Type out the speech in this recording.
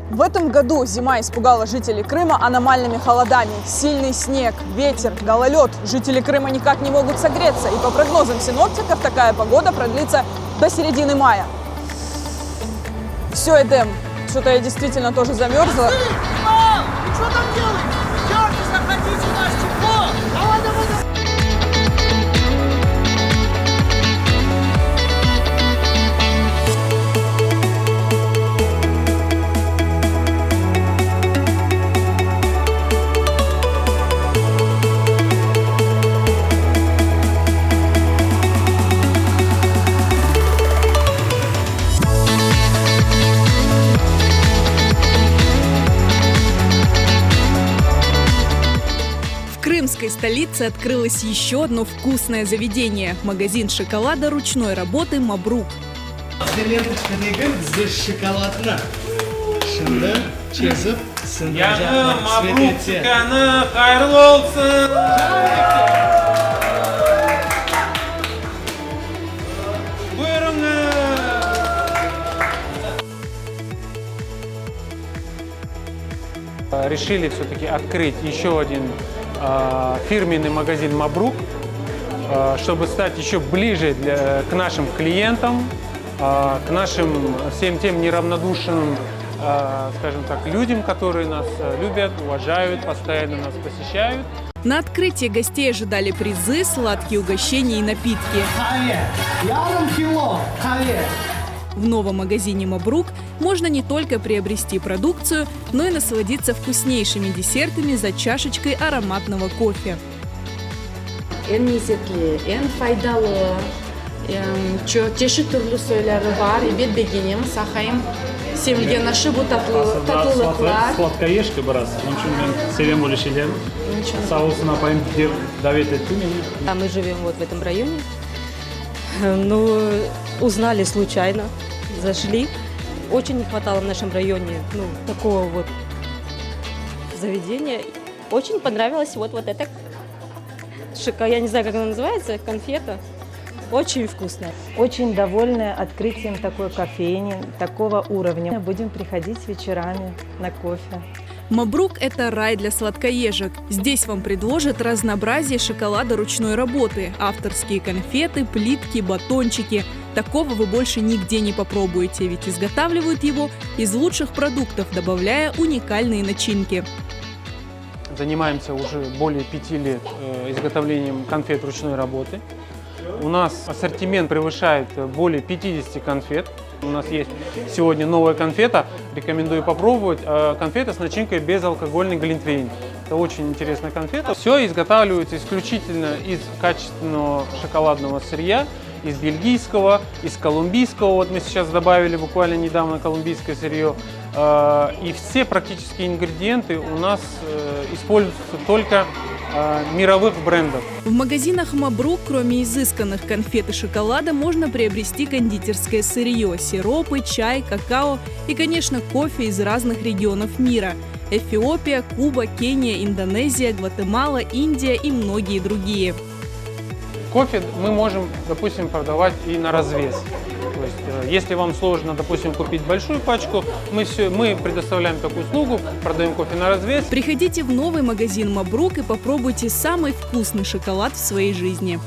В этом году зима испугала жителей Крыма аномальными холодами. Сильный снег, ветер, гололед. Жители Крыма никак не могут согреться. И по прогнозам синоптиков, такая погода продлится до середины мая. Все, Эдем, что-то я действительно тоже замерзла. Что там делаете? Идете, заходите в наш тепло! Давай, давай, давай! В крымской столице открылось еще одно вкусное заведение – магазин шоколада ручной работы «Мабрук». Здесь шоколадно. Şimdi çizip Yanı mabruk çıkanı hayırlı olsun. Buyurunuz. Решили все-таки открыть еще один фирменный магазин «Мабрук», чтобы стать еще ближе к нашим клиентам, к нашим всем тем неравнодушным, скажем так, людям, которые нас любят, уважают, постоянно нас посещают. На открытие гостей ожидали призы, сладкие угощения и напитки. yarım kilo kare. В новом магазине «Мабрук» можно не только приобрести продукцию, но и насладиться вкуснейшими десертами за чашечкой ароматного кофе. En lezzetli, en faydalı, çeşit türlü söyleri var. Bir beğenim, sahayım. Sevilgen aşı bu tatlılıklar. Sladkoyeshka biraz. Onun için ben seviyorum böyle şeyleri. Sağ olsun apayım davet etti beni. Мы живем вот в этом районе. Ну, узнали случайно, зашли. Очень не хватало в нашем районе такого вот заведения. Очень понравилось вот это я не знаю, как она называется, конфета. Очень вкусная. Очень довольны открытием такой кофейни, такого уровня. Будем приходить вечерами на кофе. «Мабрук» – это рай для сладкоежек. Здесь вам предложат разнообразие шоколада ручной работы, авторские конфеты, плитки, батончики. Такого вы больше нигде не попробуете, ведь изготавливают его из лучших продуктов, добавляя уникальные начинки. Занимаемся уже более 5 лет изготовлением конфет ручной работы. У нас ассортимент превышает более 50 конфет. У нас есть сегодня новая конфета, рекомендую попробовать. Конфета с начинкой безалкогольный глинтвейн. Это очень интересная конфета. Все изготавливается исключительно из качественного шоколадного сырья, из бельгийского, из колумбийского. Вот мы сейчас добавили буквально недавно колумбийское сырье. И все практически ингредиенты у нас используются только мировых брендов. В магазинах «Мабрук» кроме изысканных конфет и шоколада можно приобрести кондитерское сырье, сиропы, чай, какао и, конечно, кофе из разных регионов мира. Эфиопия, Куба, Кения, Индонезия, Гватемала, Индия и многие другие. Кофе мы можем, допустим, продавать и на развес. То есть, если вам сложно, допустим, купить большую пачку, мы предоставляем такую услугу, продаем кофе на развес. Приходите в новый магазин «Мабрук» и попробуйте самый вкусный шоколад в своей жизни.